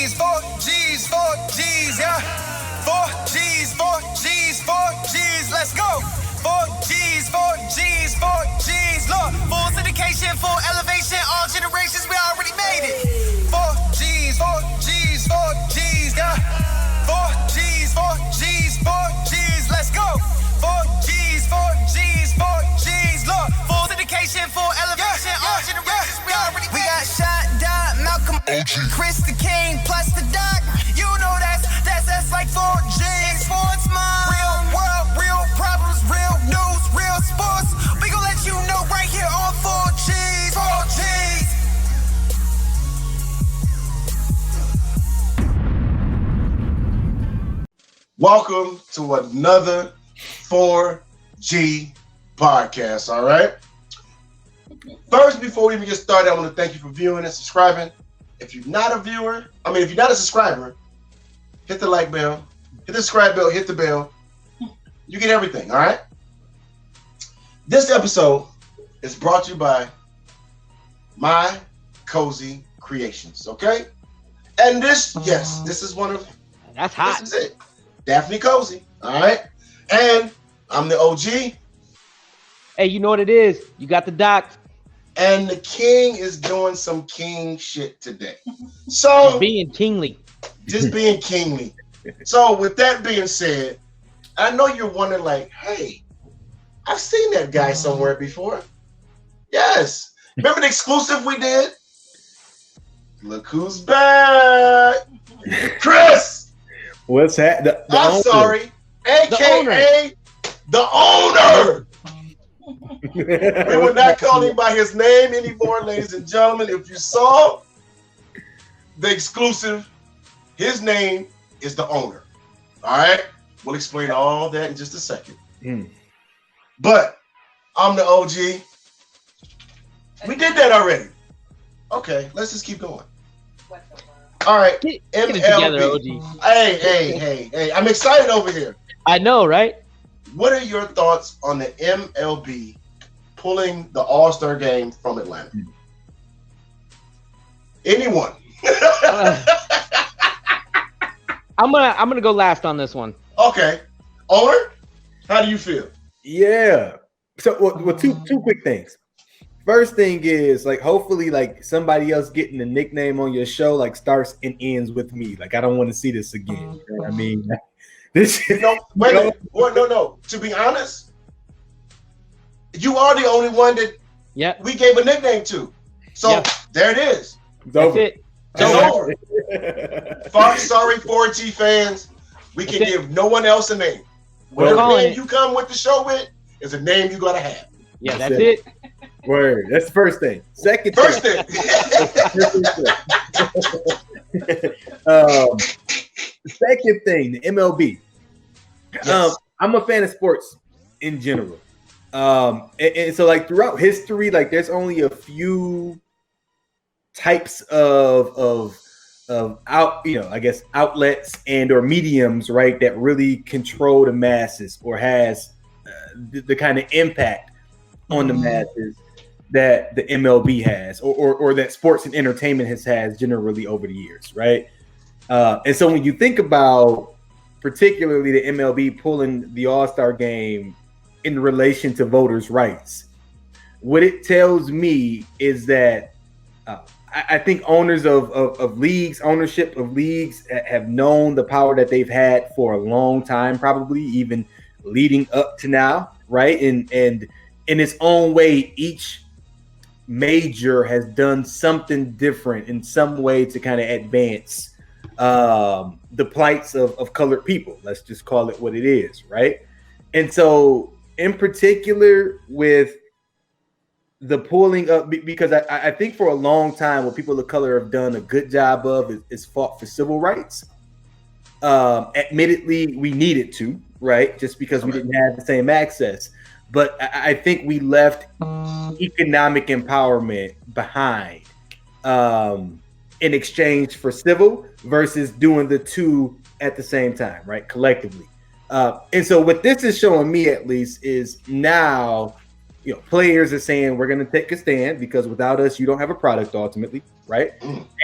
G's, 4 G's, yeah. 4 G's, 4 G's, 4 G's, let's go. 4 G's, 4 G's, 4 G's, look. Full syndication, full elevation, all generations, we already made it. 4 G's, 4 G's, 4 G's, yeah. 4 G's, 4 G's, 4 G's, let's go. 4 G's, 4 G's, 4 G's, look. Full syndication, full elevation, all generations, we already made it. We got Shot, Dot, Malcolm, Chris the King, plus the Doc. You know that's like 4 G's. Sports Mind. Real world, real problems, real news, real sports. We gon' let you know right here on 4 G's. 4 G's. Welcome to another 4G podcast, all right? First, before we even get started, I want to thank you for viewing and subscribing. If you're not a subscriber, hit the like bell, hit the subscribe bell, hit the bell. You get everything, all right? This episode is brought to you by My Cozy Creations, okay? And this is one of... That's hot. This is it. Daphne Cozy, all right? And I'm the OG. Hey, you know what it is. You got the doc. And the king is doing some king shit today. So Being kingly. Just being kingly. So with that being said, I know you're wondering like, hey, I've seen that guy somewhere before. Yes. Remember the exclusive we did? Look who's back. Chris. What's that? I'm sorry. AKA the owner. We will not call him by his name anymore, ladies and gentlemen. If you saw the exclusive, his name is the owner. All right? We'll explain all that in just a second. But I'm the OG. We did that already. Okay, let's just keep going. All right, Get MLB. it together, OG. Hey. I'm excited over here. I know, right? What are your thoughts on the MLB pulling the All-Star game from Atlanta? Anyone? I'm gonna go last on this one. Okay. Owner, how do you feel? Yeah. So, well, two quick things. First thing is like, hopefully, like somebody else getting a nickname on your show like starts and ends with me. Like, I don't want to see this again. You know what I mean, this. No, wait a minute. No. To be honest, you are the only one that we gave a nickname to. So there it is. That's it. It's over. Sorry, 4G fans. We can give no one else a name. Whatever name you come with the show with is a name you gotta have. Yeah, that's it. Word. That's the first thing. Second thing. Second thing, the MLB. Yes. I'm a fan of sports in general. And so like throughout history, like there's only a few types of outlets and or mediums, right, that really control the masses or has the kind of impact on the masses that the MLB has or that sports and entertainment has generally over the years, right? And so when you think about particularly the MLB pulling the All-Star game in relation to voters' rights, what it tells me is that I think owners of leagues, ownership of leagues have known the power that they've had for a long time, probably even leading up to now, right? And in its own way, each major has done something different in some way to kind of advance the plights of colored people. Let's just call it what it is, right? And so in particular with the pulling up, because I think for a long time what people of color have done a good job of is fought for civil rights. Admittedly, we needed to, right? Just because we didn't have the same access. But I think we left economic empowerment behind in exchange for civil versus doing the two at the same time, right? Collectively. And so what this is showing me, at least, is now, players are saying we're going to take a stand because without us, you don't have a product ultimately, right?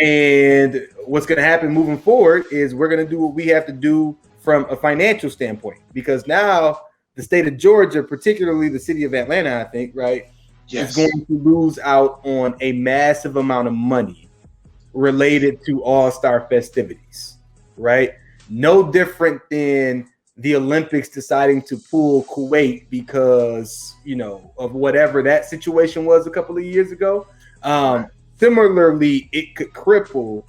And what's going to happen moving forward is we're going to do what we have to do from a financial standpoint, because now the state of Georgia, particularly the city of Atlanta, I think, right, is going to lose out on a massive amount of money related to All-Star festivities, right? No different than the Olympics deciding to pull Kuwait because, of whatever that situation was a couple of years ago. Similarly, it could cripple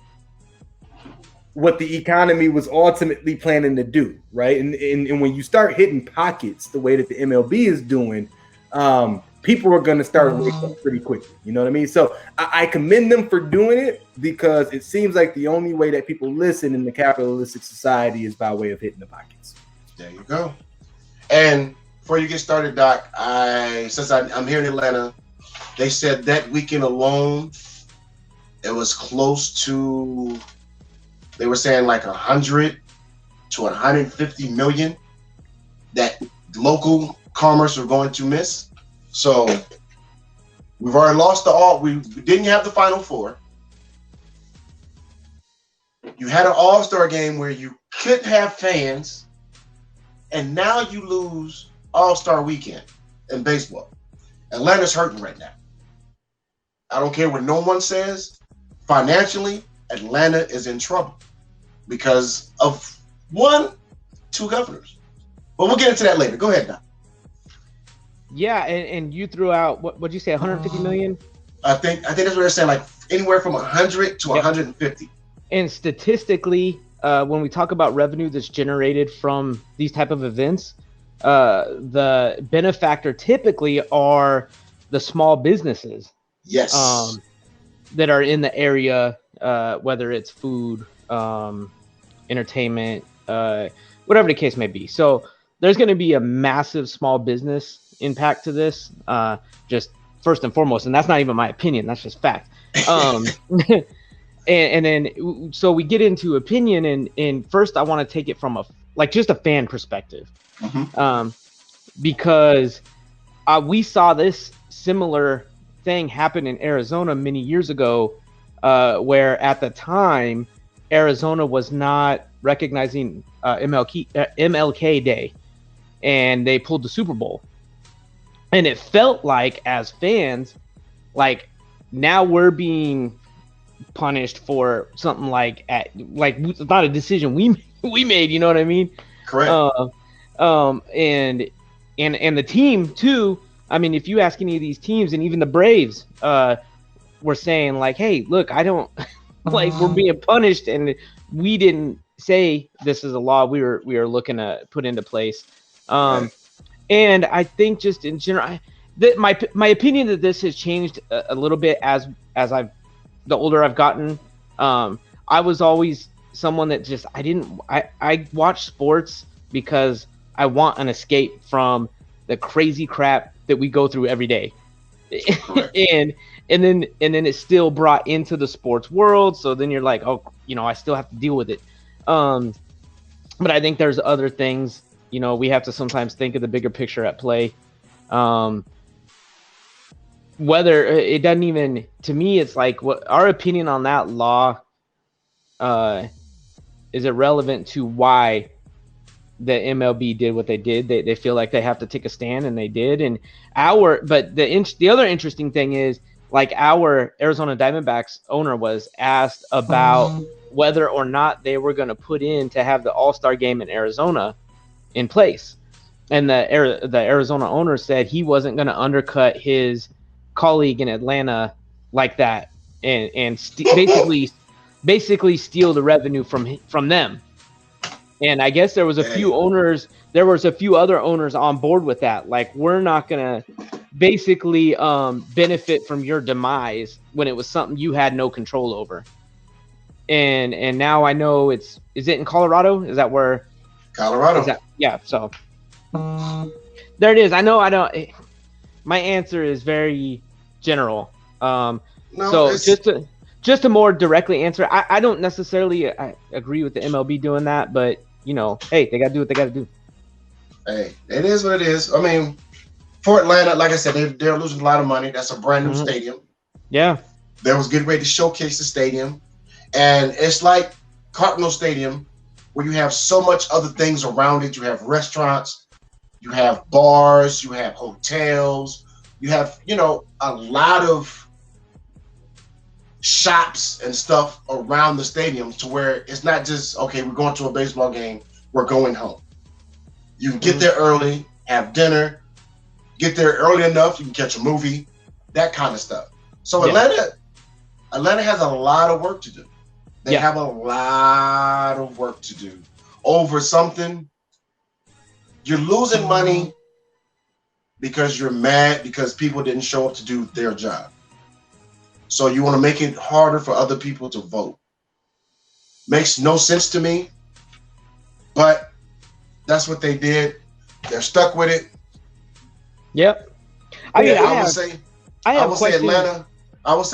what the economy was ultimately planning to do, right? And when you start hitting pockets the way that the MLB is doing, people are going to start waking up pretty quickly. You know what I mean? So I commend them for doing it, because it seems like the only way that people listen in the capitalistic society is by way of hitting the pockets. There you go. And before you get started, Doc, since I'm here in Atlanta, they said that weekend alone, it was close to, they were saying like 100 to 150 million that local commerce are going to miss. So we've already lost we didn't have the Final Four. You had an All-Star game where you could have fans, and now you lose All-Star weekend in baseball. Atlanta's hurting right now. I don't care what no one says. Financially, Atlanta is in trouble because of two governors. But we'll get into that later. Go ahead, Doc. Yeah, and you threw out what'd you say, 150 million? I think that's what they're saying, like anywhere from 100 to 150. And statistically, when we talk about revenue that's generated from these type of events, the benefactor typically are the small businesses. Yes. That are in the area, whether it's food, entertainment, whatever the case may be. So there's going to be a massive small business impact to this, just first and foremost, and that's not even my opinion, that's just fact. And then so we get into opinion, and first I want to take it from just a fan perspective, because we saw this similar thing happen in Arizona many years ago, where at the time Arizona was not recognizing MLK Day, and they pulled the Super Bowl. And it felt like, as fans, like now we're being punished for something like it's not a decision we made. You know what I mean? Correct. And the team too. I mean, if you ask any of these teams, and even the Braves, were saying like, "Hey, look, I don't like we're being punished, and we didn't say this is a law we were looking to put into place." Right. And I think just in general, my opinion that this has changed a little bit as the older I've gotten. I was always someone that just I watch sports because I want an escape from the crazy crap that we go through every day. and then it's still brought into the sports world. So then you're like, oh, I still have to deal with it. But I think there's other things, we have to sometimes think of the bigger picture at play. Whether it doesn't even, to me, it's like what our opinion on that law is irrelevant to why the MLB did what they did. They feel like they have to take a stand, and they did. And but the other interesting thing is, like, our Arizona Diamondbacks owner was asked about whether or not they were going to put in to have the All-Star game in Arizona in place. And the Arizona owner said he wasn't going to undercut his colleague in Atlanta like that, and basically steal the revenue from them. And I guess there was a few other owners on board with that. Like, we're not gonna basically benefit from your demise when it was something you had no control over. And now I know is it in Colorado? Is that where? Colorado. Yeah. So there it is. I know. I don't. My answer is very general. Just to more directly answer, I don't necessarily agree with the MLB doing that, but hey, they got to do what they got to do. Hey, it is what it is. I mean, for Atlanta, like I said, they're losing a lot of money. That's a brand new stadium. Yeah. They was getting ready to showcase the stadium. And it's like Cardinal Stadium, where you have so much other things around it. You have restaurants, you have bars, you have hotels, you have, a lot of shops and stuff around the stadium to where it's not just, okay, we're going to a baseball game, we're going home. You can get there early, have dinner, get there early enough, you can catch a movie, that kind of stuff. So Atlanta has a lot of work to do. They have a lot of work to do over something. You're losing money because you're mad because people didn't show up to do their job. So you want to make it harder for other people to vote. Makes no sense to me, but that's what they did. They're stuck with it. Yep. I would say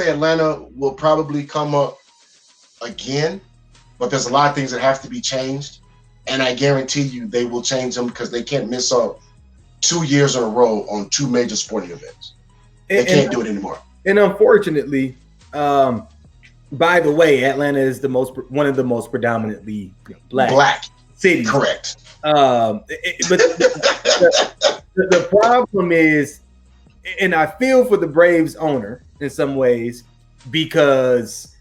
Atlanta will probably come up again, but there's a lot of things that have to be changed, and I guarantee you they will change them because they can't miss out 2 years in a row on 2 major sporting events. They can't do it anymore. And unfortunately, by the way, Atlanta is one of the most predominantly black cities. Correct. But the problem is, and I feel for the Braves owner in some ways, because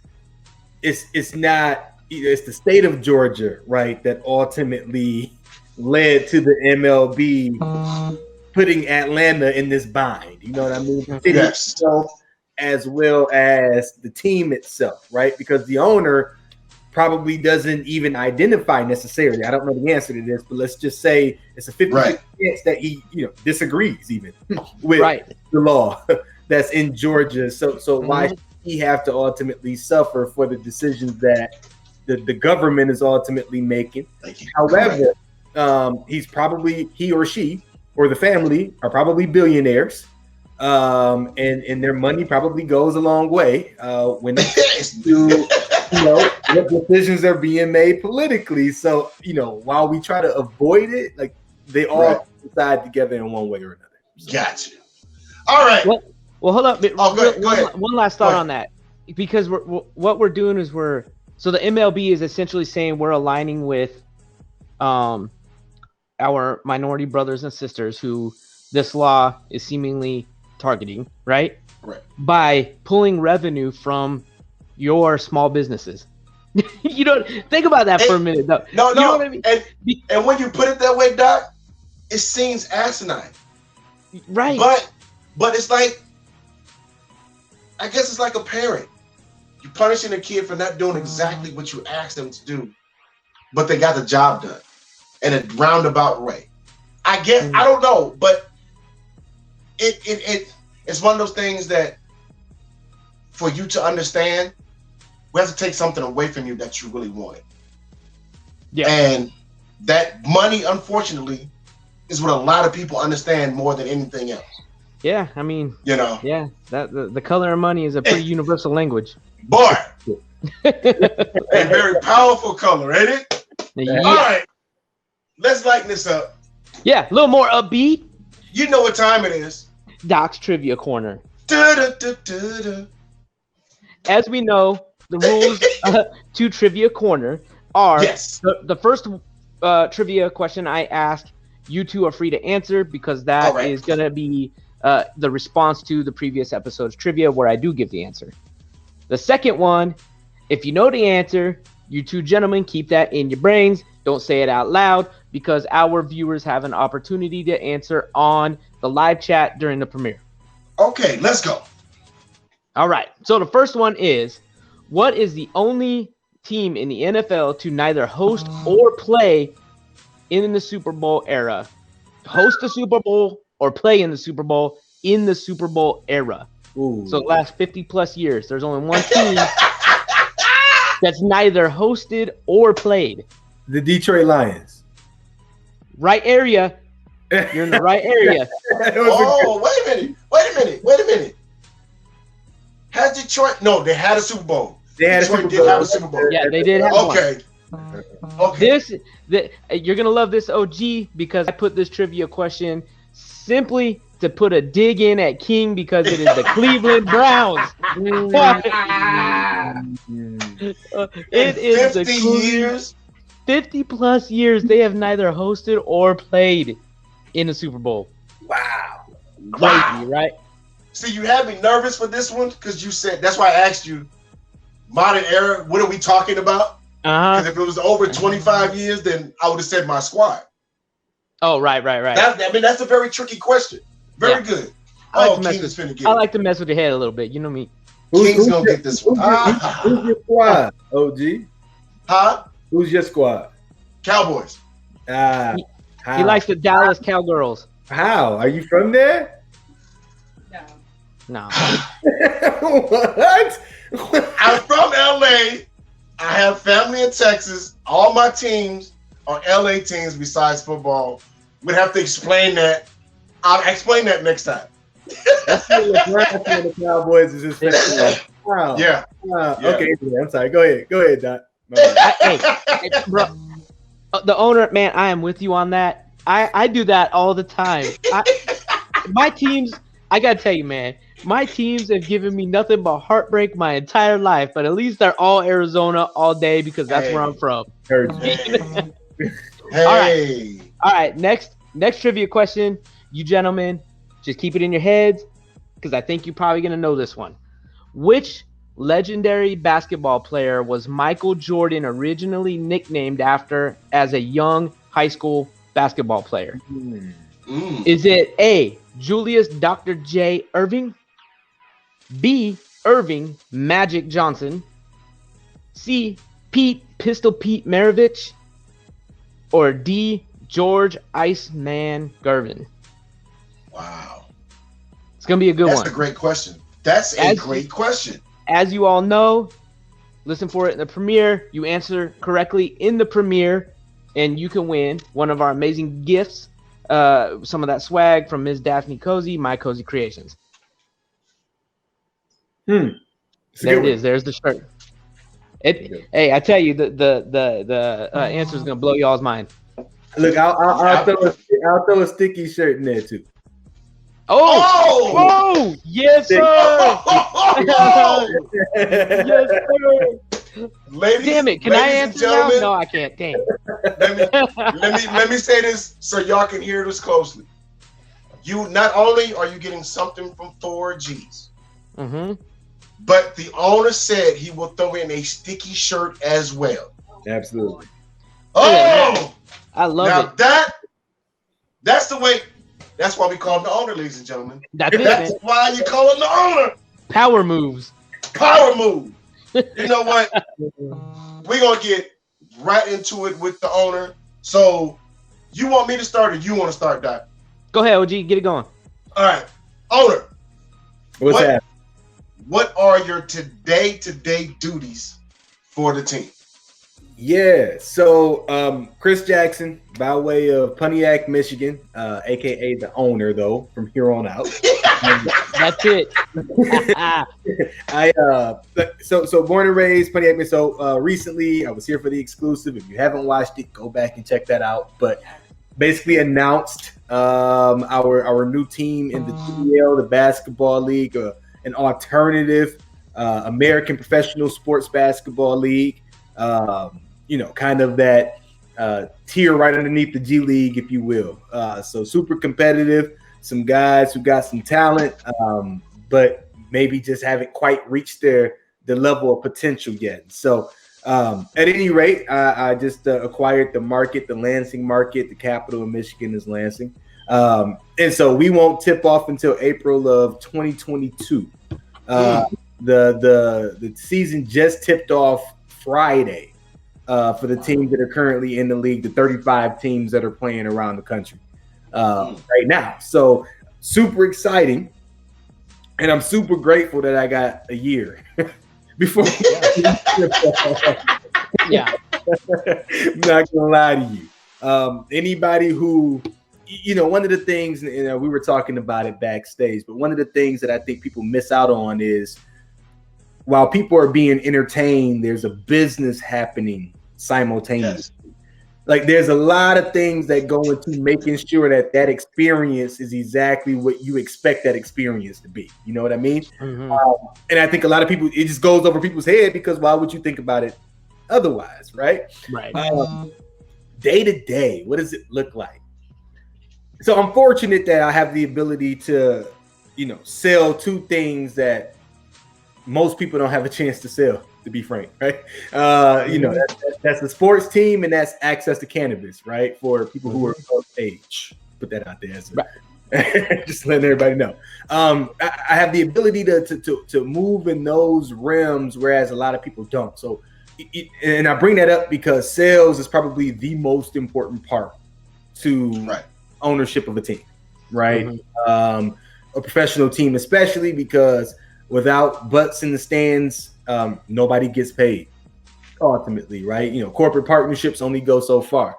it's not, it's the state of Georgia, right, that ultimately led to the MLB putting Atlanta in this bind. You know what I mean? The city itself, as well as the team itself, right? Because the owner probably doesn't even identify necessarily. I don't know the answer to this, but let's just say it's a 50% chance that he, disagrees even with the law that's in Georgia. So why should he have to ultimately suffer for the decisions that the government is ultimately making? However, he or she or the family are probably billionaires, and their money probably goes a long way when it comes to what decisions are being made politically. So while we try to avoid it, like they all decide together in one way or another. So. Gotcha. All right. Well, hold up. Go ahead. One last thought on that, because what we're doing is so the MLB is essentially saying we're aligning with our minority brothers and sisters who this law is seemingly targeting, right? Right. By pulling revenue from your small businesses. Think about that for a minute, though. No. You know what I mean? And when you put it that way, Doc, it seems asinine. Right. But it's like, I guess it's like a parent. You're punishing a kid for not doing exactly what you asked them to do, but they got the job done in a roundabout way. I guess, I don't know, but it's one of those things that for you to understand, we have to take something away from you that you really wanted. Yeah. And that money, unfortunately, is what a lot of people understand more than anything else. Yeah, I mean, yeah, that the color of money is a pretty universal language. Boy, a very powerful color, ain't it? Yeah. All right, let's lighten this up. Yeah, a little more upbeat. You know what time it is. Doc's Trivia Corner. As we know, the rules to Trivia Corner are the first trivia question I asked, you two are free to answer because that is going to be the response to the previous episode's trivia where I do give the answer. The second one, if you know the answer, you two gentlemen keep that in your brains. Don't say it out loud because our viewers have an opportunity to answer on the live chat during the premiere. Okay, let's go. All right. So the first one is, what is the only team in the NFL to neither host or play in the Super Bowl era? Host the Super Bowl or play in the Super Bowl in the Super Bowl era. Ooh. So the last 50 plus years, there's only one team that's neither hosted or played. The Detroit Lions. Right area. You're in the right area. Oh, wait a minute. Has Detroit? No, they had a Super Bowl. Detroit did have a Super Bowl. Yeah, they did have one. Okay. You're gonna love this, OG, because I put this trivia question simply to put a dig in at King because it is the Cleveland Browns. It is 50 years. 50 plus years they have neither hosted or played in a Super Bowl. Wow. Crazy, right? See, you had me nervous for this one because you said, that's why I asked you, modern era, what are we talking about? Because if it was over 25 years, then I would have said my squad. Oh, right. That's a very tricky question. Very good. King is finna get it. I like to mess with your head a little bit. You know me. King's going to get this one. Who's your squad, OG? Huh? Who's your squad? Cowboys. He likes the Dallas Cowgirls. How? Are you from there? No. What? I'm from LA. I have family in Texas. All my teams are LA teams besides football. We'd have to explain that. I'll explain that next time. The Cowboys is his favorite. Wow. Yeah. Okay, I'm sorry. Go ahead, Doc. Hey, bro. The owner, man, I am with you on that. I do that all the time. My teams, I gotta tell you, man, my teams have given me nothing but heartbreak my entire life, but at least they're all Arizona all day because that's where I'm from. Hey. All right. Next trivia question. You gentlemen, just keep it in your heads because I think you're probably going to know this one. Which legendary basketball player was Michael Jordan originally nicknamed after as a young high school basketball player? Is it A, Julius Dr. J. Irving, B, Irving Magic Johnson, C, Pete Pistol Pete Maravich, or D, George Iceman Gervin? Wow. It's going to be a good one. That's a great question. That's a great question. As you all know, listen for it in the premiere. You answer correctly in the premiere, and you can win one of our amazing gifts, some of that swag from Ms. Daphne Cozy, My Cozy Creations. There it is. There's the shirt. Hey, I tell you, the answer is going to blow y'all's mind. Look, I'll throw a sticky shirt in there too. Oh! Yes, sir! Yes, sir! Ladies, damn it! Can I answer now? No, I can't. Damn. Let me say this so y'all can hear this closely. You not only are you getting something from 4Gs, but the owner said he will throw in a sticky shirt as well. Absolutely. Oh, I love it. That's the way. That's why we call him the owner, ladies and gentlemen. That's why you call him the owner. Power moves. Power move. You know what? We're going to get right into it with the owner. So, you want me to start or you want to start, Doc? Go ahead, OG. Get it going. All right. Owner. What's that? What are your today duties for the team? Yeah, so Chris Jackson, by way of Pontiac, Michigan, aka the owner, though, from here on out. That's it. So born and raised Pontiac, Michigan. So recently, I was here for the exclusive. If you haven't watched it, go back and check that out. But basically announced our new team in the GBL, the basketball league, an alternative American professional sports basketball league. Kind of that tier right underneath the G League, if you will. So super competitive, some guys who got some talent, but maybe just haven't quite reached the level of potential yet. So at any rate, I just acquired the Lansing market. The capital of Michigan is Lansing. And so we won't tip off until April of 2022. The season just tipped off Friday. For the teams that are currently in the league, the 35 teams that are playing around the country right now. So super exciting. And I'm super grateful that I got a year before. Yeah. I'm not going to lie to you. Anybody who, one of the things, we were talking about it backstage, but one of the things that I think people miss out on is while people are being entertained, there's a business happening simultaneously. Like there's a lot of things that go into making sure that experience is exactly what you expect that experience to be. You know what I mean? Mm-hmm. And I think a lot of people, it just goes over people's head because why would you think about it otherwise, right? Right. Day to day, what does it look like? So I'm fortunate that I have the ability to, sell two things that most people don't have a chance to sell, to be frank, right? That's the sports team, and that's access to cannabis, right? For people who are of age. Put that out there as just letting everybody know. I have the ability to move in those realms, whereas a lot of people don't. So, and I bring that up because sales is probably the most important part to ownership of a team, right? Mm-hmm. A professional team, especially because without butts in the stands, nobody gets paid ultimately, right? Corporate partnerships only go so far.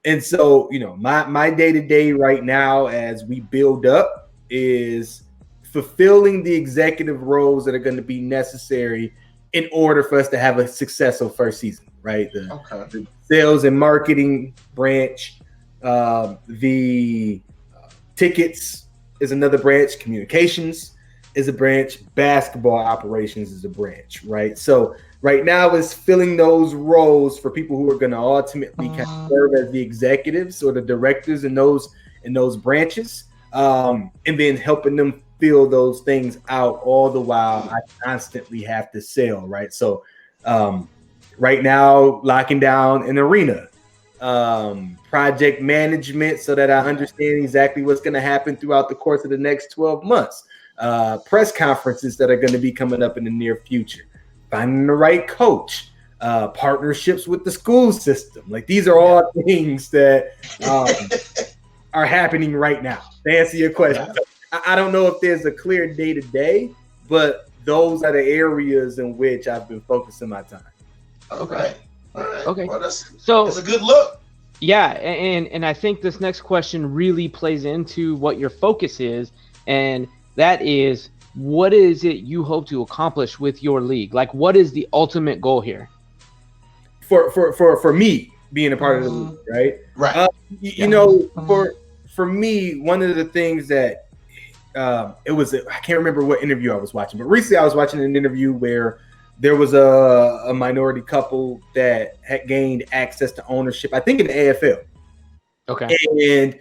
And so, my day-to-day right now as we build up is fulfilling the executive roles that are going to be necessary in order for us to have a successful first season, right? The sales and marketing branch, the tickets is another branch, communications is a branch, basketball operations is a branch, right? So right now is filling those roles for people who are going to ultimately kind of serve as the executives or the directors in those branches, and then helping them fill those things out all the while I constantly have to sell, right? So right now, locking down an arena, project management so that I understand exactly what's going to happen throughout the course of the next 12 months, press conferences that are going to be coming up in the near future, finding the right coach, partnerships with the school system. Like these are all things that are happening right now. To answer your question, I don't know if there's a clear day-to-day, but those are the areas in which I've been focusing my time. Okay. All right. Okay. Well, that's a good look. Yeah, and I think this next question really plays into what your focus is, and that is, what is it you hope to accomplish with your league? Like, what is the ultimate goal here? For me being a part of the league, right? Right. For me, one of the things that I can't remember what interview I was watching, but recently I was watching an interview where there was a minority couple that had gained access to ownership, I think in the AFL. Okay. And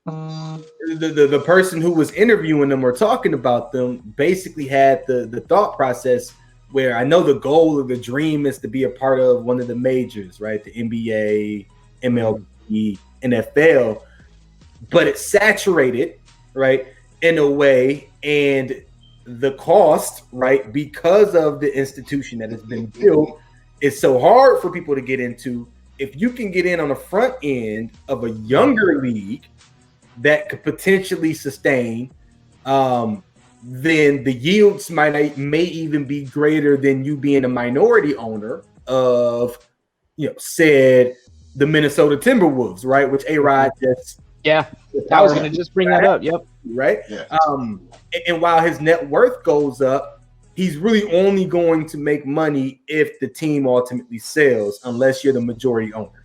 the person who was interviewing them or talking about them basically had the thought process where I know the goal or the dream is to be a part of one of the majors, right? The NBA, MLB, NFL, but it's saturated, right, in a way, and the cost, right, because of the institution that has been built, is so hard for people to get into. If you can get in on the front end of a younger league that could potentially sustain, then the yields may even be greater than you being a minority owner of, said the Minnesota Timberwolves, right? Which A-Rod just I was going to just bring that up. Yep. Right. Yeah. And while his net worth goes up, he's really only going to make money if the team ultimately sells, unless you're the majority owner.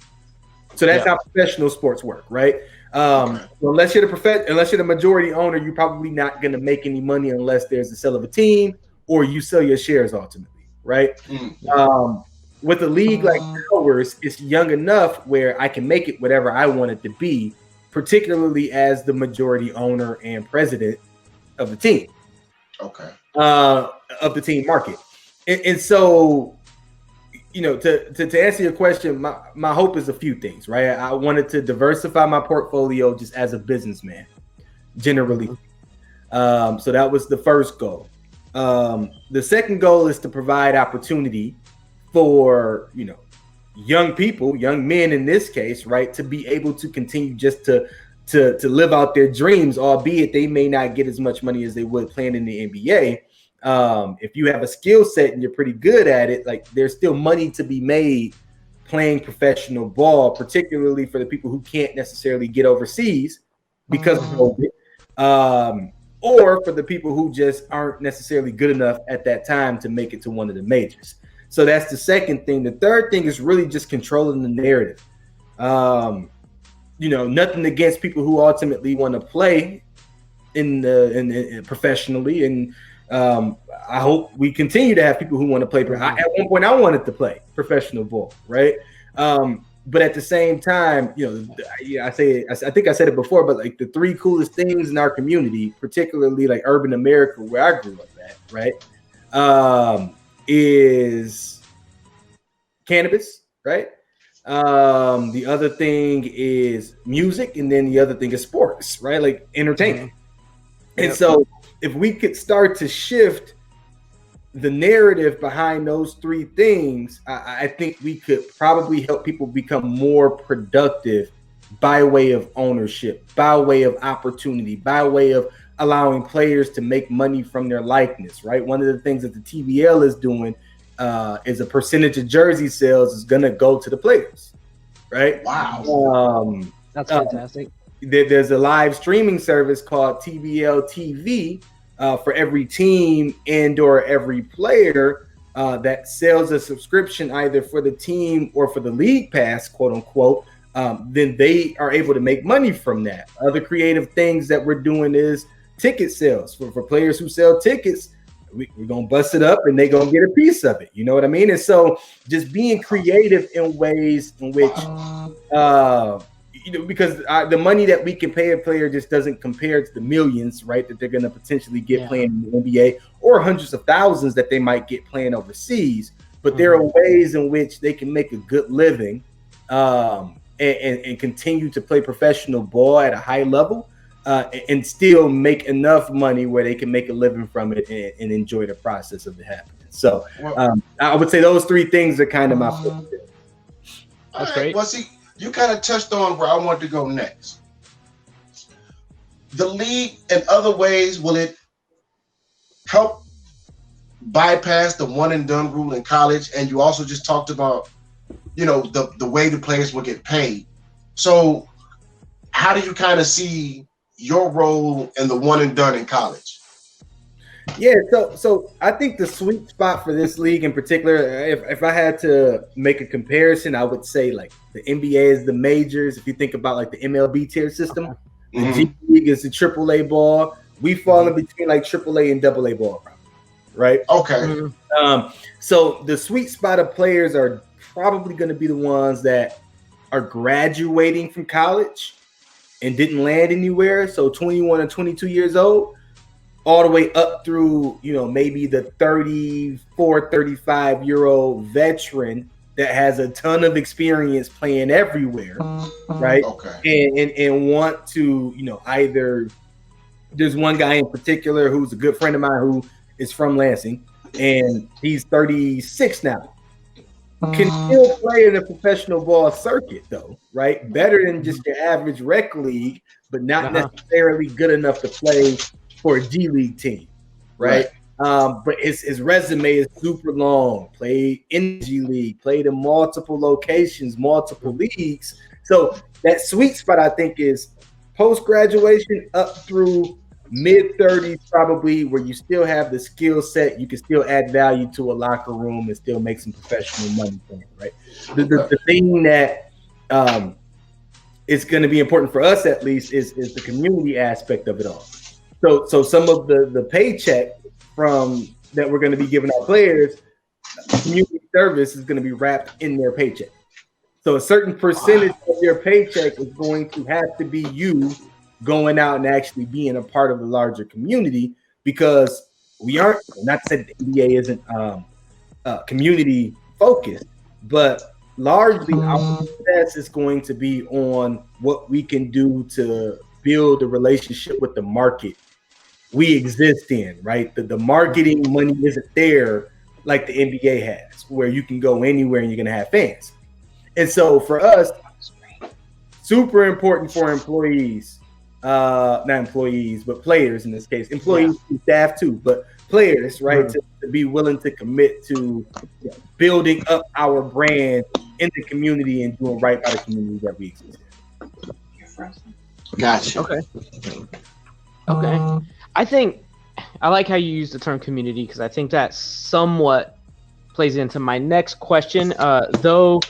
So that's how professional sports work, right? Unless you're the majority owner, you're probably not going to make any money unless there's a sale of a team or you sell your shares ultimately, right? Mm-hmm. With a league like ours, it's young enough where I can make it whatever I want it to be, particularly as the majority owner and president of the team. Okay. Of the team market. And so, to answer your question, my hope is a few things, right? I wanted to diversify my portfolio just as a businessman, generally. So that was the first goal. The second goal is to provide opportunity for, young people, young men in this case, right, to be able to continue just to live out their dreams, albeit they may not get as much money as they would playing in the NBA. If you have a skill set and you're pretty good at it, like there's still money to be made playing professional ball, particularly for the people who can't necessarily get overseas because of COVID, or for the people who just aren't necessarily good enough at that time to make it to one of the majors. So that's the second thing. The third thing is really just controlling the narrative. Nothing against people who ultimately want to play in professionally, and I hope we continue to have people who want to play. At one point, I wanted to play professional ball, right? But at the same time, I think I said it before, but like the three coolest things in our community, particularly like urban America, where I grew up at, right, is cannabis, right? The other thing is music, and then the other thing is sports, right? Like entertainment. And so if we could start to shift the narrative behind those three things, I think we could probably help people become more productive by way of ownership, by way of opportunity, by way of allowing players to make money from their likeness, right? One of the things that the TBL is doing is a percentage of jersey sales is going to go to the players, right? Wow. That's fantastic. There's a live streaming service called TBL TV for every team and or every player that sells a subscription either for the team or for the league pass, quote unquote. Then they are able to make money from that. Other creative things that we're doing is ticket sales for players who sell tickets. We're going to bust it up and they're going to get a piece of it. You know what I mean? And so just being creative in ways in which, because the money that we can pay a player just doesn't compare to the millions, right, that they're going to potentially get playing in the NBA, or hundreds of thousands that they might get playing overseas. But there are ways in which they can make a good living and continue to play professional ball at a high level and still make enough money where they can make a living from it and enjoy the process of it happening. So I would say those three things are kind of my favorite. That's great. Well, see, you kind of touched on where I wanted to go next. The league, in other ways, will it help bypass the one and done rule in college? And you also just talked about, the way the players will get paid. So how do you kind of see your role in the one and done in college? Yeah, so I think the sweet spot for this league in particular, if I had to make a comparison, I would say like the NBA is the majors. If you think about like the MLB tier system, the G League is the AAA ball. We fall in between like AAA and AA ball, right? Okay. So the sweet spot of players are probably going to be the ones that are graduating from college and didn't land anywhere. So 21 or 22 years old, all the way up through, maybe the 34, 35-year-old veteran that has a ton of experience playing everywhere, right? Okay. And want to, either there's one guy in particular who's a good friend of mine who is from Lansing, and he's 36 now. Can still play in a professional ball circuit, though, right? Better than just your average rec league, but not necessarily good enough to play for a G League team, right? But his resume is super long. Played in G League, played in multiple locations, multiple leagues. So that sweet spot, I think, is post-graduation up through mid-30s probably, where you still have the skill set. You can still add value to a locker room and still make some professional money from it, right? The thing that is going to be important for us, at least, is the community aspect of it all. So some of the paycheck from that we're going to be giving our players, community service is going to be wrapped in their paycheck. So a certain percentage of your paycheck is going to have to be you going out and actually being a part of the larger community, because we aren't, not to say that the NBA isn't community focused, but largely our success is going to be on what we can do to build a relationship with the market we exist in, right? The marketing money isn't there like the NBA has, where you can go anywhere and you're going to have fans. And so for us, super important for employees, not employees, but players in this case, employees and staff too, but players, right? To be willing to commit to building up our brand in the community and doing right by the community that we exist in. Gotcha. Okay. I think I like how you use the term community, because I think that somewhat plays into my next question. Though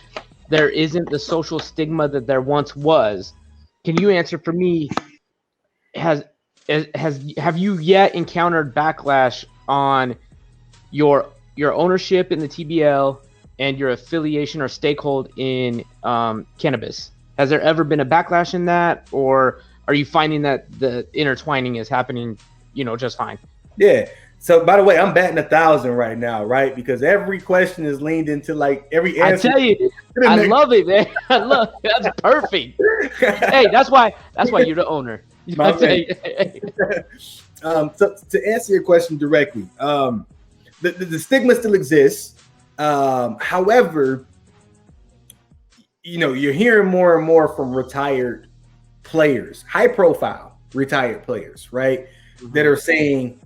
there isn't the social stigma that there once was. Can you answer for me? Have you yet encountered backlash on your ownership in the TBL and your affiliation or stakehold in cannabis? Has there ever been a backlash in that, or are you finding that the intertwining is happening, just fine? Yeah. So, by the way, I'm batting 1,000 right now, right? Because every question is leaned into like every answer. I tell you, I love it, man. That's perfect. Hey, that's why you're the owner. So to answer your question directly, the stigma still exists. However, you're hearing more and more from retired players, high profile retired players, right? Mm-hmm. That are saying,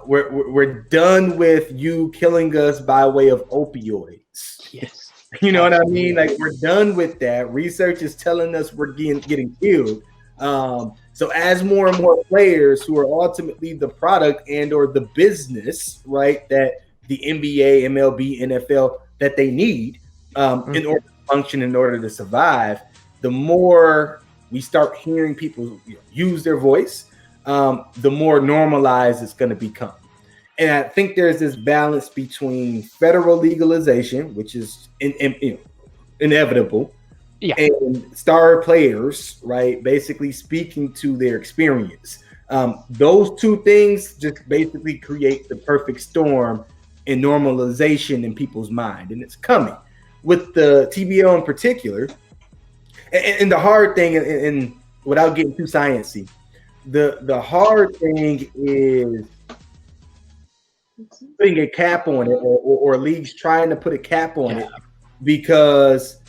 we're done with you killing us by way of opioids. Yes. You know what I mean? Like, we're done with that. Research is telling us we're getting killed. So as more and more players who are ultimately the product and or the business, right, that the NBA, MLB, NFL, that they need in order to function, in order to survive, the more we start hearing people use their voice, the more normalized it's going to become. And I think there's this balance between federal legalization, which is inevitable, and star players, right, basically speaking to their experience. Those two things just basically create the perfect storm in normalization in people's mind, and it's coming. With the TBO in particular, and the hard thing, and without getting too sciencey, the hard thing is putting a cap on it, or leagues trying to put a cap on it, because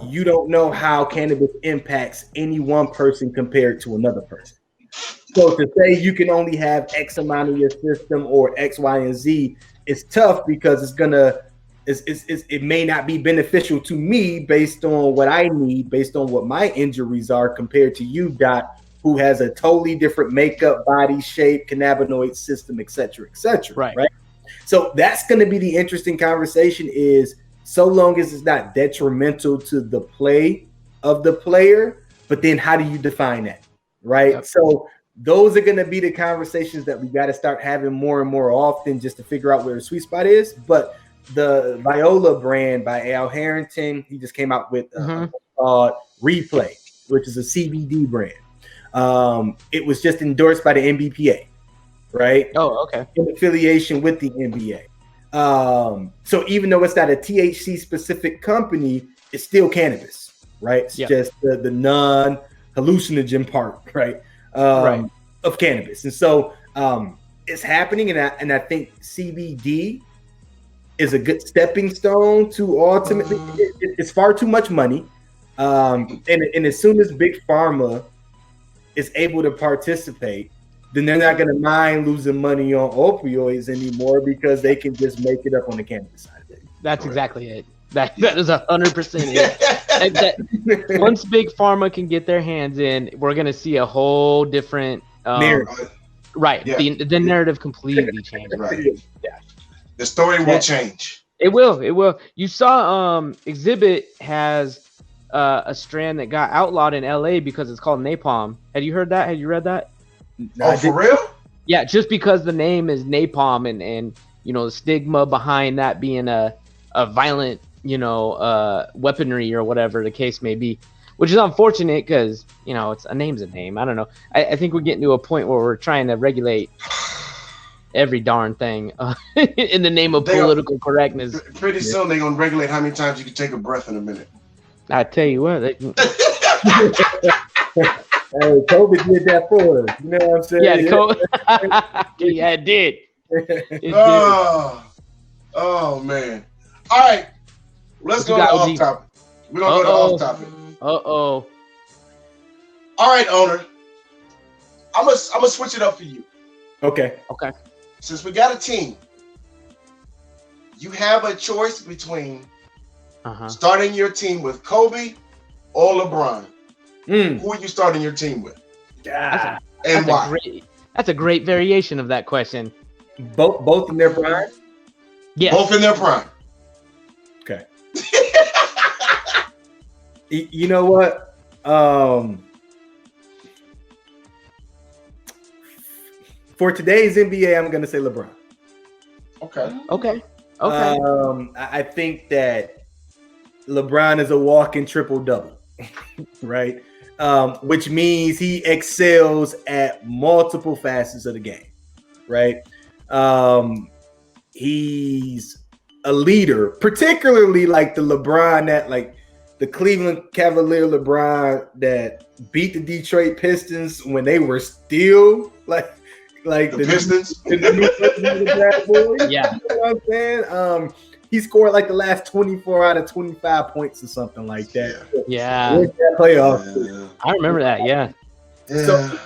you don't know how cannabis impacts any one person compared to another person. So to say you can only have X amount in your system or X, Y, and Z is tough, because it may not be beneficial to me based on what I need, based on what my injuries are, compared to you, Dot, who has a totally different makeup, body shape, cannabinoid system, et cetera, right? So that's going to be the interesting conversation, is so long as it's not detrimental to the play of the player, but then how do you define that, right? Yep. So those are going to be the conversations that we got to start having more and more often, just to figure out where the sweet spot is. But the Viola brand by Al Harrington, he just came out with Replay, which is a CBD brand. It was just endorsed by the NBPA, right? Oh, okay. In affiliation with the NBA. So even though it's not a THC specific company, it's still cannabis, right? It's just the non-hallucinogen part, right? Of cannabis. And so it's happening, and I think CBD is a good stepping stone to ultimately, it's far too much money. And as soon as Big Pharma is able to participate, then they're not going to mind losing money on opioids anymore, because they can just make it up on the cannabis side of it. That's exactly it. That is 100% it. Once Big Pharma can get their hands in, we're going to see a whole different narrative. Right. Yeah. The narrative completely changes. Right. Yeah. The story will change. It will. You saw Exhibit has a strand that got outlawed in LA because it's called napalm. Had you heard that? Had you read that? Oh, for real? Yeah, just because the name is napalm, and the stigma behind that being a violent weaponry or whatever the case may be, which is unfortunate, because it's a name's a name. I don't know. I think we're getting to a point where we're trying to regulate every darn thing in the name of political correctness. Pretty soon they're gonna regulate how many times you can take a breath in a minute. I tell you what. Hey, COVID did that for us. You know what I'm saying? Yeah, yeah, it did. Oh man. All right, let's go to off topic. We're gonna go to off topic. All right, owner. I'm gonna switch it up for you. Okay. Since we got a team, you have a choice between starting your team with Kobe or LeBron. Who are you starting your team with? And why? That's a great variation of that question. Both in their prime? Yes. Both in their prime. Okay. You know what? For today's NBA, I'm going to say LeBron. Okay. I think that LeBron is a walking triple-double, right? Which means he excels at multiple facets of the game, right? He's a leader, particularly like the LeBron that like the Cleveland Cavalier LeBron that beat the Detroit Pistons when they were still like the Pistons. The new bad boys. Yeah. You know what I'm saying? He scored like the last 24 out of 25 points or something like that. Yeah. That playoff. Yeah. I remember that. Yeah. So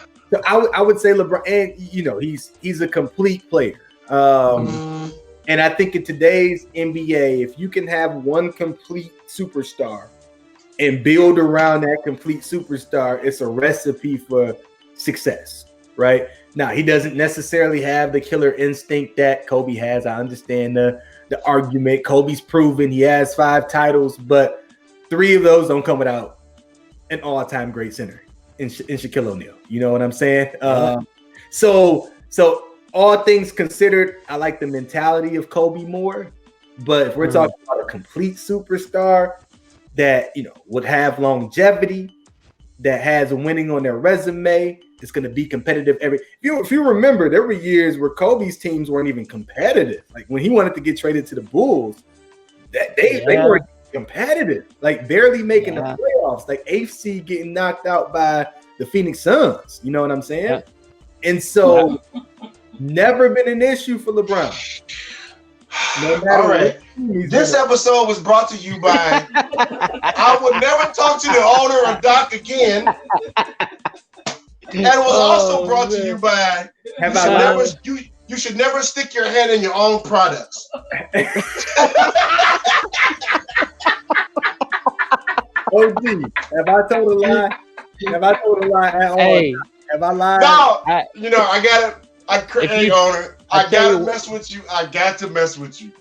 I would say LeBron, and you know, he's a complete player. And I think in today's NBA, if you can have one complete superstar and build around that complete superstar, it's a recipe for success, right? Now, he doesn't necessarily have the killer instinct that Kobe has. I understand the argument. Kobe's proven he has 5 titles, but 3 of those don't come without an all-time great center in Shaquille O'Neal. You know what I'm saying? So all things considered, I like the mentality of Kobe more. But if we're talking about a complete superstar that, you know, would have longevity, that has winning on their resume, it's going to be competitive. If you remember, there were years where Kobe's teams weren't even competitive. Like when he wanted to get traded to the Bulls, that they weren't competitive, like barely making the playoffs, like 8th seed getting knocked out by the Phoenix Suns. You know what I'm saying? Yeah. And so never been an issue for LeBron. No matter All right. This episode was brought to you by I would never talk to the owner of Doc again. And it was also brought to you by you should never stick your hand in your own products. OG, have I told a lie? Have I told a lie at all? Hey. Have I lied? No, I gotta. Owner, I gotta you- mess with you. I got to mess with you.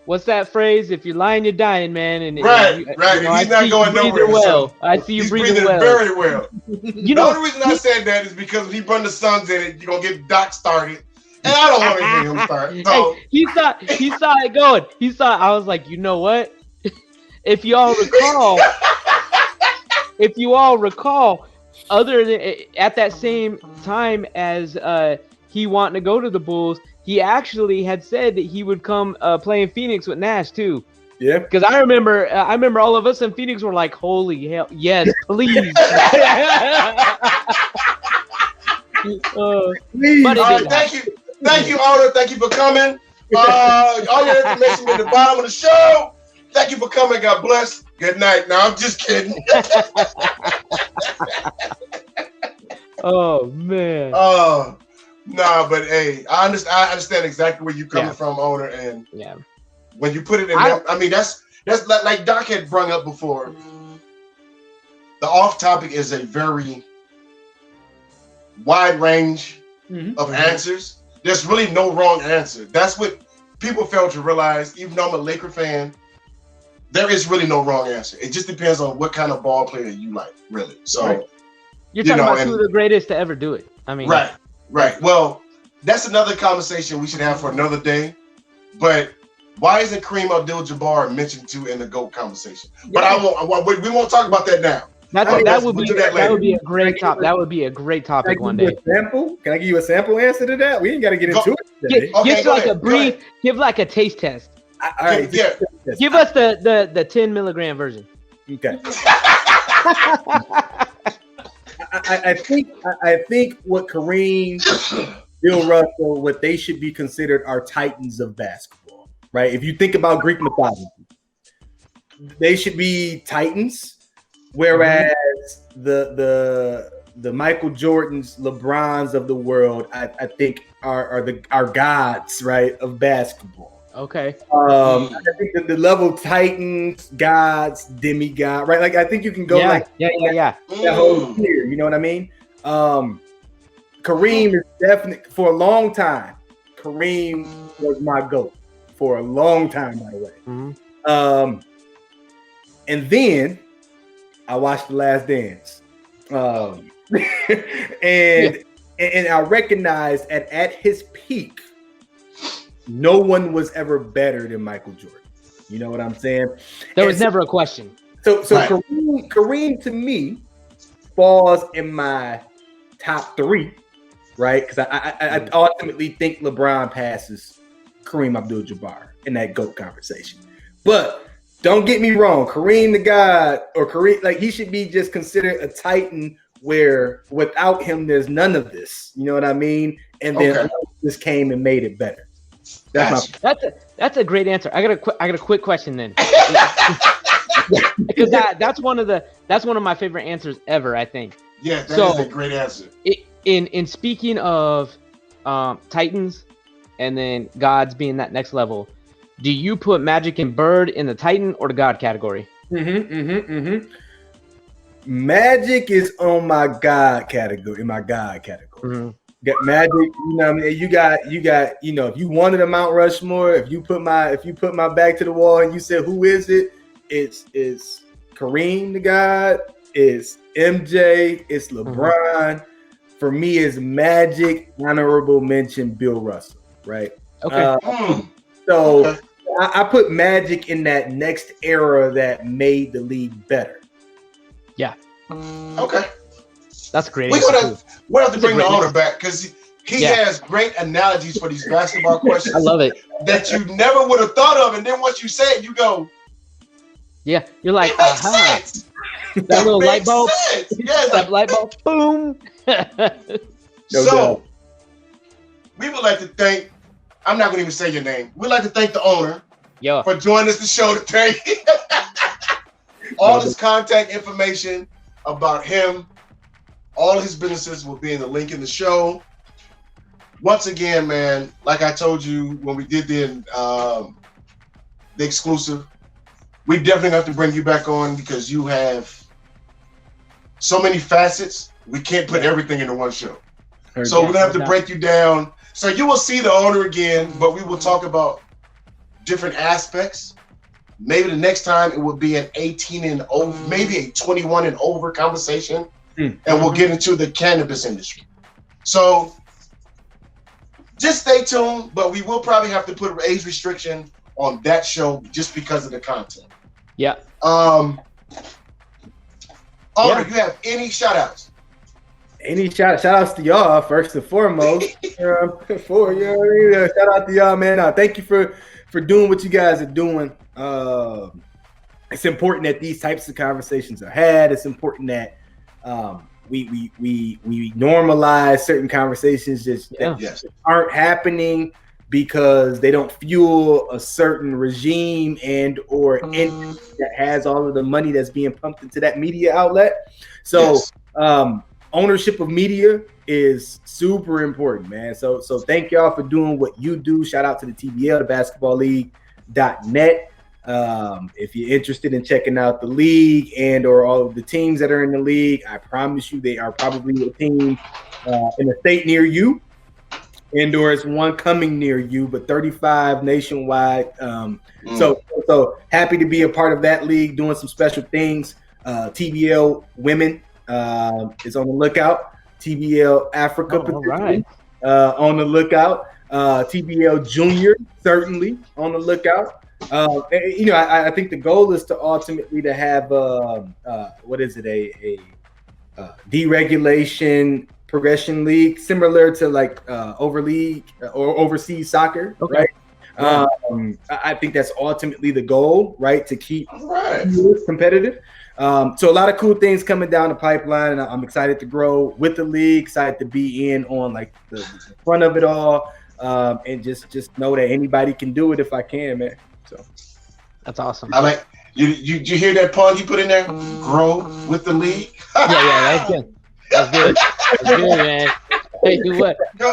What's that phrase? If you're lying, you're dying, man. And Right. You He's know, I not see going you breathing nowhere. Well, So I see you he's breathing well. very well. You The know, only reason I said that is because when he brought the Suns in it, you're gonna get Doc started, and I don't want to hear him start. So hey, he saw it going. I was like, you know what? If you all recall, other than at that same time as he wanting to go to the Bulls, he actually had said that he would come play in Phoenix with Nash too. Yeah, because I remember all of us in Phoenix were like, "Holy hell, yes, please!" please. But it all right, didn't thank you, owner. Thank you for coming. All your information at the bottom of the show. Thank you for coming. God bless. Good night. No, I'm just kidding. Oh man. No, but hey, I understand exactly where you're coming from, owner, and when you put it in there, I mean that's like Doc had brought up before. The off topic is a very wide range of answers. There's really no wrong answer. That's what people fail to realize. Even though I'm a Laker fan, there is really no wrong answer. It just depends on what kind of ball player you like, really. So you're talking about two of the greatest to ever do it. I mean, right. Well, that's another conversation we should have for another day. But why isn't Kareem Abdul-Jabbar mentioned too in the GOAT conversation? But we won't talk about that now. That would be a great topic. That would be a great topic one day. Sample? Can I give you a sample answer to that? We ain't got to get into it today. Give like a taste test. All right. Give us the 10 milligram version. Okay. I think what Kareem, Bill Russell, what they should be considered are titans of basketball, right? If you think about Greek mythology, they should be titans, whereas the Michael Jordans, LeBrons of the world, I think are gods, right, of basketball. Okay. I think the level titans, gods, demigod, right? Like I think you can go that whole tier. You know what I mean? Kareem is definitely for a long time. Kareem was my GOAT for a long time, by the way. And then I watched The Last Dance. And I recognized at his peak, no one was ever better than Michael Jordan. You know what I'm saying? There was never a question. So Right. Kareem to me falls in my top 3, right? Because I ultimately think LeBron passes Kareem Abdul-Jabbar in that GOAT conversation. But don't get me wrong, Kareem the God, or Kareem, like, he should be just considered a Titan where without him there's none of this. You know what I mean? And then this came and made it better. That's a great answer. I got a quick question then. Because that's one of my favorite answers ever, I think. Yeah, that is a great answer. In speaking of Titans and then gods being that next level, do you put Magic and Bird in the Titan or the God category? Magic is on my God category, Mm-hmm. Got Magic, you know what I mean? You got, you know, if you wanted a Mount Rushmore, if you put my back to the wall and you said who is it? It's Kareem the God, it's MJ, it's LeBron. For me, it's Magic, honorable mention Bill Russell, right? Okay. So I put Magic in that next era that made the league better. Yeah. Okay. That's great. We'll have to bring the owner back because he has great analogies for these basketball questions. I love it. That you never would have thought of, and then once you say it, you go, yeah, you're like, it makes sense. That little light bulb. Yeah, that light bulb. Boom. So we would like to thank. I'm not going to even say your name. We'd like to thank the owner for joining us the show today. All his contact information about him, all his businesses will be in the link in the show. Once again, man, like I told you when we did the exclusive, we definitely have to bring you back on because you have so many facets. We can't put everything into one show. So we're going to have to break you down. So you will see the owner again, but we will talk about different aspects. Maybe the next time it will be an 18 and over, maybe a 21 and over conversation, and we'll get into the cannabis industry. So just stay tuned, but we will probably have to put an age restriction on that show just because of the content. Yeah. Owner, you have any shout outs? Any shout outs to y'all first and foremost. Shout out to y'all, man. Thank you for doing what you guys are doing. It's important that these types of conversations are had. It's important that we normalize certain conversations that aren't happening because they don't fuel a certain regime and or entity that has all of the money that's being pumped into that media outlet. So ownership of media is super important, man. So thank y'all for doing what you do. Shout out to the TBL, the Basketball League.net. If you're interested in checking out the league and or all of the teams that are in the league, I promise you they are probably a team in a state near you, and or it's one coming near you, but 35 nationwide. So happy to be a part of that league, doing some special things. TBL Women is on the lookout. TBL Africa on the lookout. TBL Junior certainly on the lookout. I think the goal is to ultimately to have a deregulation progression league similar to like overleague or overseas soccer, right? I think that's ultimately the goal, right? To keep competitive. So a lot of cool things coming down the pipeline, and I'm excited to grow with the league, excited to be in on like the front of it all, and just know that anybody can do it if I can, man. So that's awesome. I like you hear that pun he put in there? Grow with the league. That's good. That's good. That's good, man. Hey, what? Go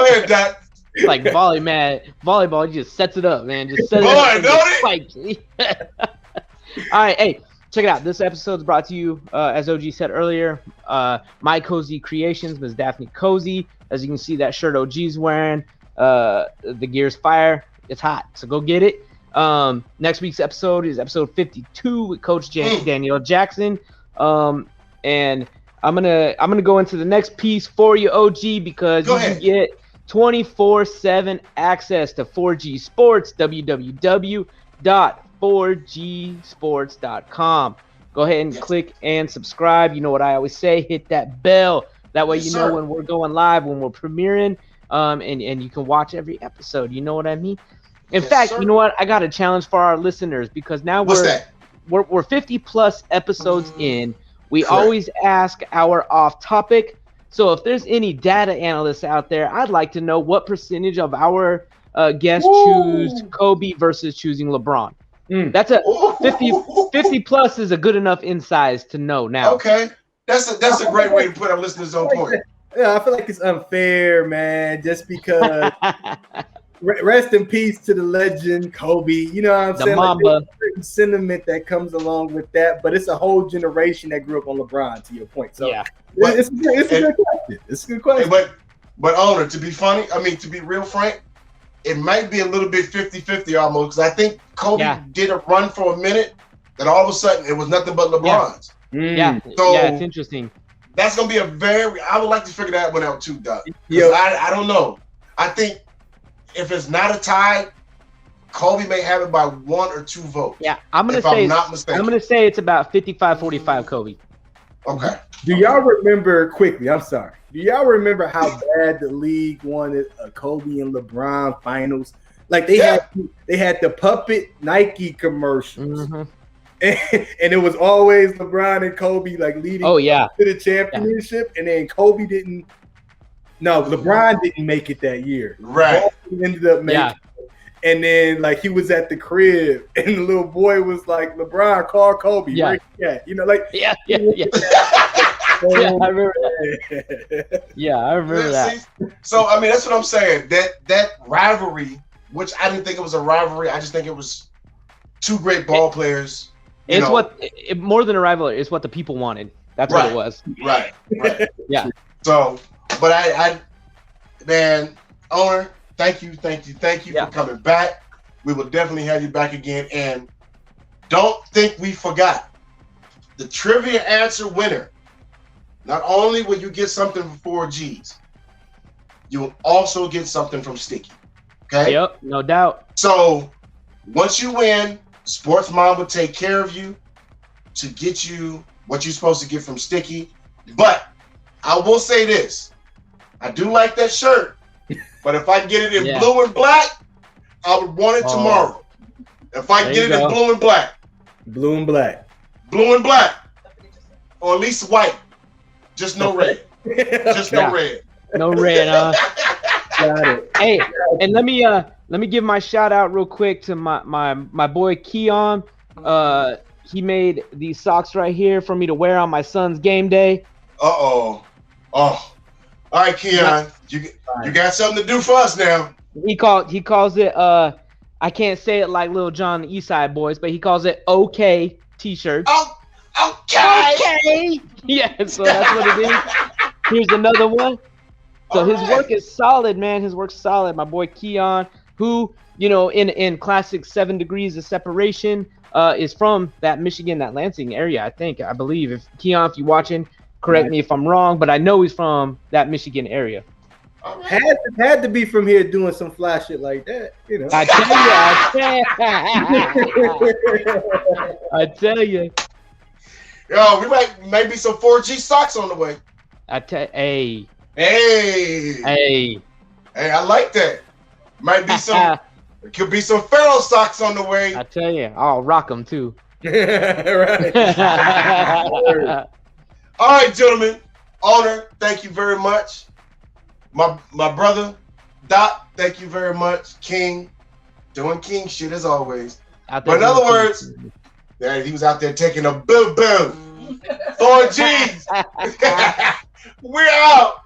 ahead, Doc. It's like volleyball, he just sets it up, man. Just set it up. All right, hey, check it out. This episode is brought to you, as OG said earlier, My Cozy Creations, Ms. Daphne Cozy. As you can see, that shirt OG's wearing, the gear's fire. It's hot, so go get it. Next week's episode is episode 52 with Coach Danielle Jackson. And I'm gonna go into the next piece for you, OG, because you can get 24/7 access to 4G Sports, www.4gsports.com. Go ahead and click and subscribe. You know what I always say, hit that bell. That way you know when we're going live, when we're premiering, and you can watch every episode. You know what I mean? In fact, you know what? I got a challenge for our listeners, because now we're 50 plus episodes in. We always ask our off topic. So if there's any data analysts out there, I'd like to know what percentage of our guests choose Kobe versus choosing LeBron. That's a 50 plus is a good enough insight to know now. Okay. That's a great way to put our listeners on point. Yeah, I feel like it's unfair, man, just because rest in peace to the legend Kobe. You know what I'm saying? Mamba. Like, there's a certain sentiment that comes along with that, but it's a whole generation that grew up on LeBron, to your point. So yeah, it's a good question. It's a good question. But owner, to be real frank, it might be a little bit 50-50 almost, because I think Kobe did a run for a minute, then all of a sudden it was nothing but LeBron's. Yeah, So it's interesting. That's gonna be I would like to figure that one out too, Doug. I don't know. I think if it's not a tie, Kobe may have it by 1 or 2 votes. Yeah, I'm gonna say it's about 55-45 Kobe. Okay. Do y'all remember quickly? I'm sorry. Do y'all remember how bad the league wanted a Kobe and LeBron finals? Like they had the puppet Nike commercials, and it was always LeBron and Kobe like leading to the championship, and then Kobe didn't. No, LeBron didn't make it that year. Right. He ended up making it. And then like he was at the crib, and the little boy was like, "LeBron, call Kobe." Yeah. Where he at? You know, like yeah, I remember that. Yeah, I remember that. So I mean, that's what I'm saying. That rivalry, which I didn't think it was a rivalry, I just think it was two great ball players. It's more than a rivalry. It's what the people wanted. That's what it was. Right. Yeah. So, but man, owner, thank you for coming back. We will definitely have you back again. And don't think we forgot the trivia answer winner. Not only will you get something from 4Gs, you will also get something from Sticky. Okay? Yep, no doubt. So once you win, Sports Mom will take care of you to get you what you're supposed to get from Sticky. But I will say this. I do like that shirt, but if I get it in blue and black, I would want it tomorrow. If I get it in blue and black. Blue and black. Blue and black. Or at least white. Just no red. Just no red. No red, Got it. Hey, and let me give my shout out real quick to my boy Keon. He made these socks right here for me to wear on my son's game day. Oh. All right, Keon, you got something to do for us now. He calls it I can't say it like Lil Jon and the Eastside Boys, but he calls it OK T-shirts. Oh, okay. Yeah, so that's what it is. Here's another one. So his work is solid, man. His work's solid. My boy Keon, who, in classic 7 Degrees of Separation, is from that Michigan, that Lansing area, I believe. If Keon, if you're watching, correct me if I'm wrong, but I know he's from that Michigan area. Had to be from here doing some fly shit like that, I tell you. Yo, we might be some 4G socks on the way. Hey, I like that. Might be some. It could be some Pharaoh socks on the way. I tell you, I'll rock them too. Right. All right, gentlemen. Owner, thank you very much. My brother, Doc, thank you very much. King, doing King shit as always. But in other words, he was out there taking a boo-boo. 4Gs. We're out.